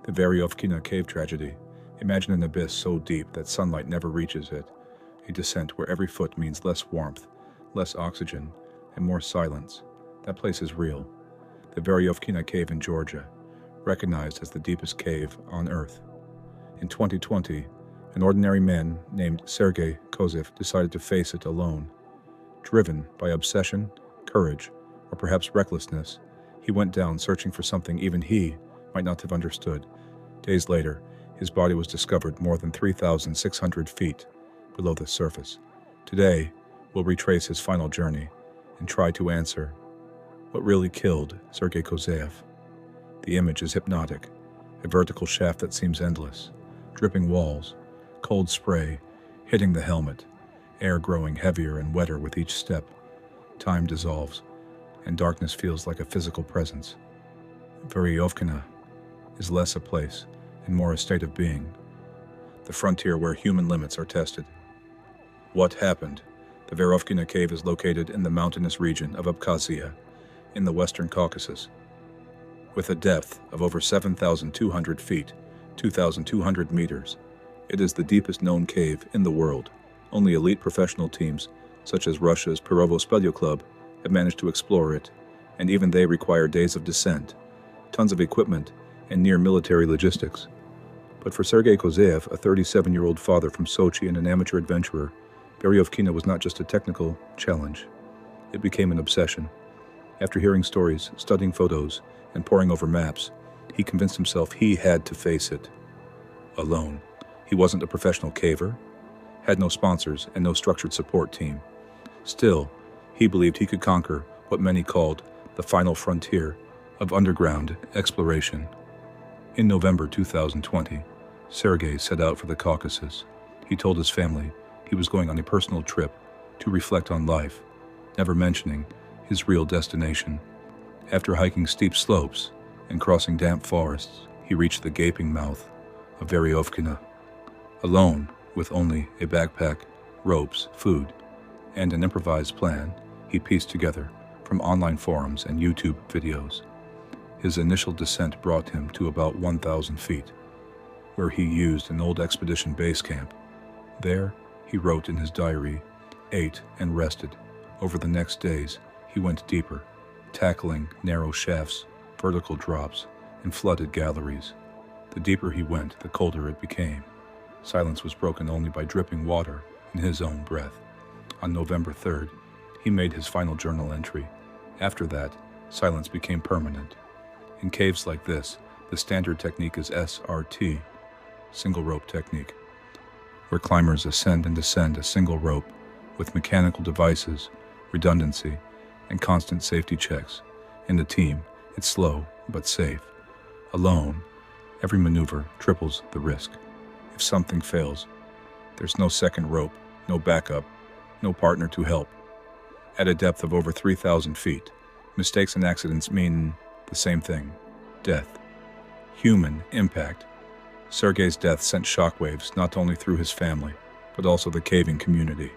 The Veryovkina Cave tragedy. Imagine an abyss so deep that sunlight never reaches it. A descent where every foot means less warmth, less oxygen, and more silence. That place is real. The Veryovkina Cave in Georgia, recognized as the deepest cave on Earth. In 2020, an ordinary man named Sergei Kozeev decided to face it alone. Driven by obsession, courage, or perhaps recklessness, he went down searching for something even he might not have understood. Days later, his body was discovered more than 3,600 feet below the surface. Today, we'll retrace his final journey and try to answer what really killed Sergei Kozeev. The image is hypnotic, a vertical shaft that seems endless, dripping walls, cold spray hitting the helmet, air growing heavier and wetter with each step. Time dissolves, and darkness feels like a physical presence. Veryovkina is less a place and more a state of being, the frontier where human limits are tested. What happened? The Veryovkina Cave is located in the mountainous region of Abkhazia, in the western Caucasus. With a depth of over 7,200 feet, 2,200 meters, it is the deepest known cave in the world. Only elite professional teams, such as Russia's Veryovkina Club, have managed to explore it, and even they require days of descent, tons of equipment, and near-military logistics. But for Sergei Kozeev, a 37-year-old father from Sochi and an amateur adventurer, Veryovkina was not just a technical challenge. It became an obsession. After hearing stories, studying photos, and poring over maps, he convinced himself he had to face it. Alone. He wasn't a professional caver, had no sponsors, and no structured support team. Still, he believed he could conquer what many called the final frontier of underground exploration. In November 2020, Sergei set out for the Caucasus. He told his family he was going on a personal trip to reflect on life, never mentioning his real destination. After hiking steep slopes and crossing damp forests, he reached the gaping mouth of Veryovkina. Alone, with only a backpack, ropes, food, and an improvised plan he pieced together from online forums and YouTube videos. His initial descent brought him to about 1,000 feet, where he used an old expedition base camp. There, he wrote in his diary, ate, and rested. Over the next days, he went deeper, tackling narrow shafts, vertical drops, and flooded galleries. The deeper he went, the colder it became. Silence was broken only by dripping water and his own breath. On November 3rd, he made his final journal entry. After that, silence became permanent. In caves like this, the standard technique is SRT, single rope technique, where climbers ascend and descend a single rope with mechanical devices, redundancy, and constant safety checks. In the team, it's slow but safe. Alone, every maneuver triples the risk. If something fails, there's no second rope, no backup, no partner to help. At a depth of over 3,000 feet, mistakes and accidents mean the same thing: death. Human impact. Sergei's death sent shockwaves not only through his family, but also the caving community.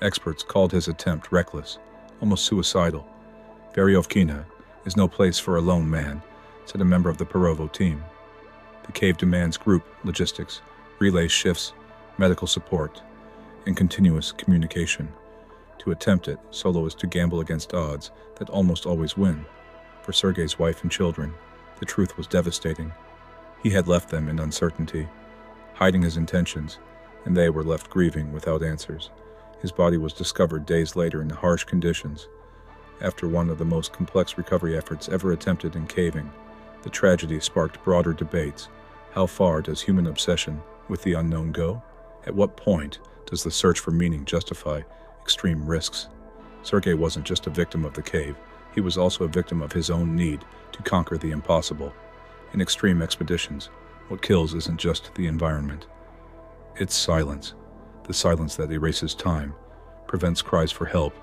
Experts called his attempt reckless, almost suicidal. Veryovkina is no place for a lone man, said a member of the Perovo team. The cave demands group logistics, relay shifts, medical support, and continuous communication. To attempt it solo is to gamble against odds that almost always win. For Sergei's wife and children, the truth was devastating. He had left them in uncertainty, hiding his intentions, and they were left grieving without answers. His body was discovered days later in harsh conditions. After one of the most complex recovery efforts ever attempted in caving, the tragedy sparked broader debates. How far does human obsession with the unknown go? At what point does the search for meaning justify extreme risks? Sergei wasn't just a victim of the cave, he was also a victim of his own need to conquer the impossible. In extreme expeditions, what kills isn't just the environment. It's silence. The silence that erases time, prevents cries for help,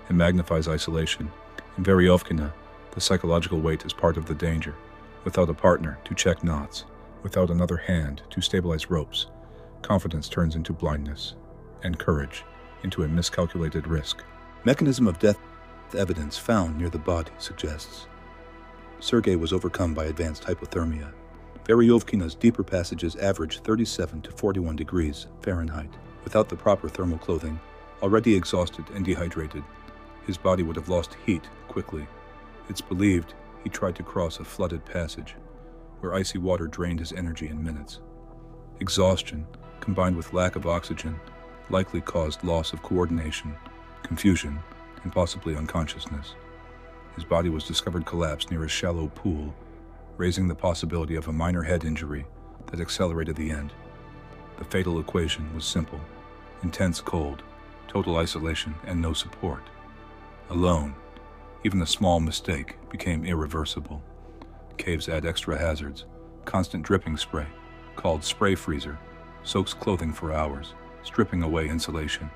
and magnifies isolation. In Veryovkina, the psychological weight is part of the danger. Without a partner to check knots, without another hand to stabilize ropes, confidence turns into blindness, and courage into a miscalculated risk. Mechanism of death evidence found near the body suggests Sergei was overcome by advanced hypothermia, Veryovkina's deeper passages average 37 to 41 degrees Fahrenheit. Without the proper thermal clothing, already exhausted and dehydrated, his body would have lost heat quickly. It's believed he tried to cross a flooded passage, where icy water drained his energy in minutes. Exhaustion, combined with lack of oxygen, likely caused loss of coordination, confusion, and possibly unconsciousness. His body was discovered collapsed near a shallow pool, raising the possibility of a minor head injury that accelerated the end. The fatal equation was simple: intense cold, total isolation, and no support. Alone, even a small mistake became irreversible. Caves add extra hazards. Constant dripping spray, called spray freezer, soaks clothing for hours, stripping away insulation.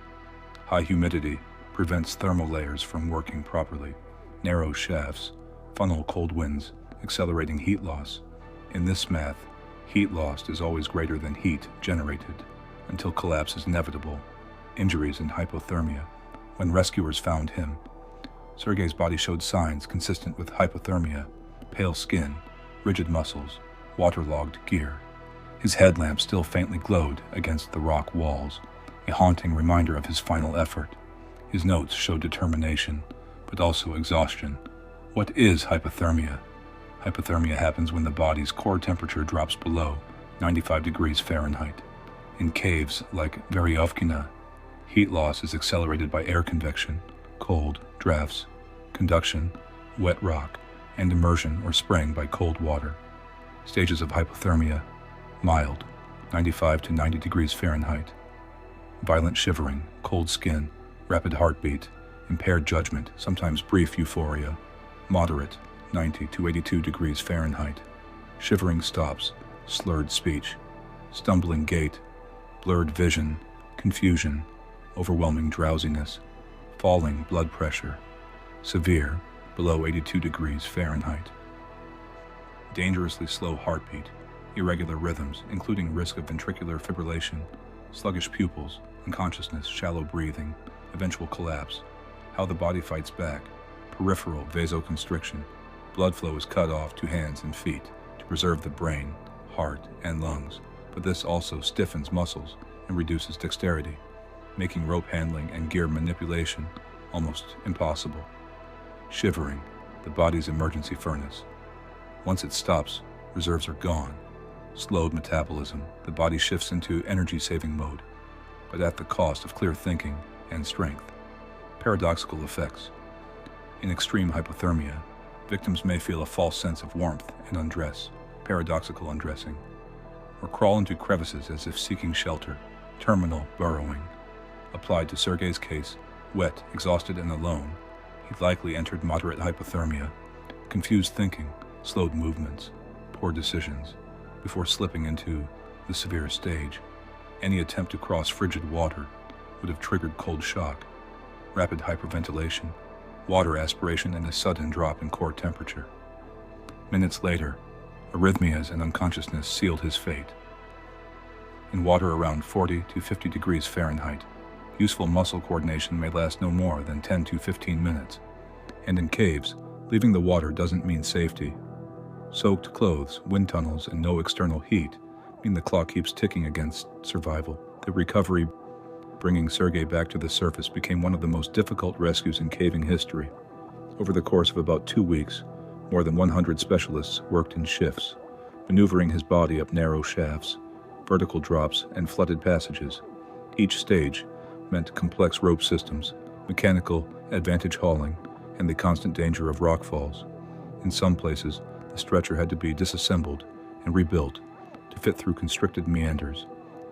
High humidity prevents thermal layers from working properly. Narrow shafts funnel cold winds, accelerating heat loss. In this math, heat lost is always greater than heat generated, until collapse is inevitable. Injuries and hypothermia. When rescuers found him, Sergei's body showed signs consistent with hypothermia: pale skin, rigid muscles, waterlogged gear. His headlamp still faintly glowed against the rock walls, a haunting reminder of his final effort. His notes showed determination, but also exhaustion. What is hypothermia? Hypothermia happens when the body's core temperature drops below 95 degrees Fahrenheit. In caves like Veryovkina, heat loss is accelerated by air convection, cold, drafts, conduction, wet rock, and immersion or spraying by cold water. Stages of hypothermia: mild, 95 to 90 degrees Fahrenheit. Violent shivering, cold skin, rapid heartbeat, impaired judgment, sometimes brief euphoria. Moderate, 90 to 82 degrees Fahrenheit. Shivering stops, slurred speech, stumbling gait, blurred vision, confusion, overwhelming drowsiness, falling blood pressure. Severe, below 82 degrees Fahrenheit. Dangerously slow heartbeat, irregular rhythms, including risk of ventricular fibrillation, sluggish pupils, unconsciousness, shallow breathing, eventual collapse. How the body fights back: peripheral vasoconstriction. Blood flow is cut off to hands and feet to preserve the brain, heart, and lungs, but this also stiffens muscles and reduces dexterity, making rope handling and gear manipulation almost impossible. Shivering, the body's emergency furnace. Once it stops, reserves are gone. Slowed metabolism, the body shifts into energy-saving mode, but at the cost of clear thinking and strength. Paradoxical effects. In extreme hypothermia, victims may feel a false sense of warmth and undress, paradoxical undressing, or crawl into crevices as if seeking shelter, terminal burrowing. Applied to Sergei's case, wet, exhausted, and alone, he likely entered moderate hypothermia, confused thinking, slowed movements, poor decisions, before slipping into the severe stage. Any attempt to cross frigid water would have triggered cold shock, rapid hyperventilation, water aspiration, and a sudden drop in core temperature. Minutes later, arrhythmias and unconsciousness sealed his fate. In water around 40 to 50 degrees Fahrenheit, useful muscle coordination may last no more than 10 to 15 minutes. And in caves, leaving the water doesn't mean safety. Soaked clothes, wind tunnels, and no external heat mean the clock keeps ticking against survival. The recovery, bringing Sergei back to the surface, became one of the most difficult rescues in caving history. Over the course of about 2 weeks, more than 100 specialists worked in shifts, maneuvering his body up narrow shafts, vertical drops, and flooded passages. Each stage meant complex rope systems, mechanical advantage hauling, and the constant danger of rock falls. In some places, the stretcher had to be disassembled and rebuilt to fit through constricted meanders.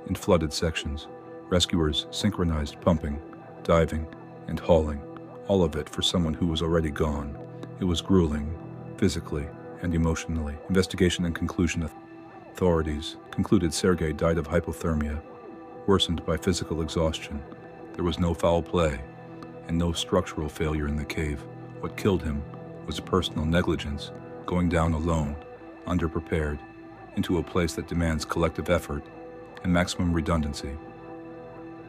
In flooded sections, rescuers synchronized pumping, diving, and hauling, all of it for someone who was already gone. It was grueling, physically and emotionally. Investigation and conclusion. Authorities concluded Sergei died of hypothermia, worsened by physical exhaustion. There was no foul play and no structural failure in the cave. What killed him was personal negligence, going down alone, underprepared, into a place that demands collective effort and maximum redundancy.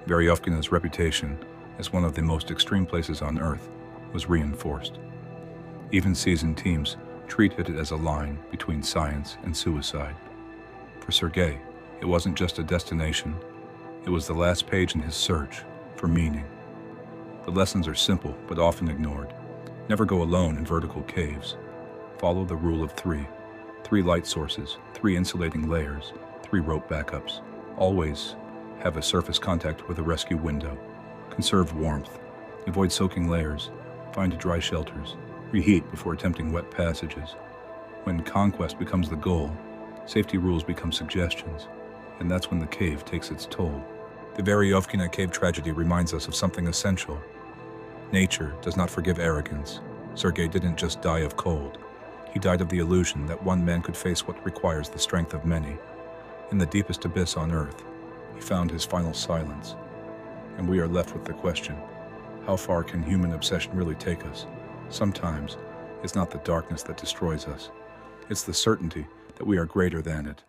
Veryovkina's reputation as one of the most extreme places on Earth was reinforced. Even seasoned teams treated it as a line between science and suicide. For Sergei, it wasn't just a destination, it was the last page in his search for meaning. The lessons are simple but often ignored. Never go alone in vertical caves. Follow the rule of 3. 3 light sources, 3 insulating layers, 3 rope backups. Always have a surface contact with a rescue window. Conserve warmth. Avoid soaking layers. Find dry shelters. Reheat before attempting wet passages. When conquest becomes the goal, safety rules become suggestions, and that's when the cave takes its toll. The Veryovkina Cave tragedy reminds us of something essential. Nature does not forgive arrogance. Sergei didn't just die of cold. He died of the illusion that one man could face what requires the strength of many. In the deepest abyss on Earth, he found his final silence. And we are left with the question, how far can human obsession really take us? Sometimes, it's not the darkness that destroys us. It's the certainty that we are greater than it.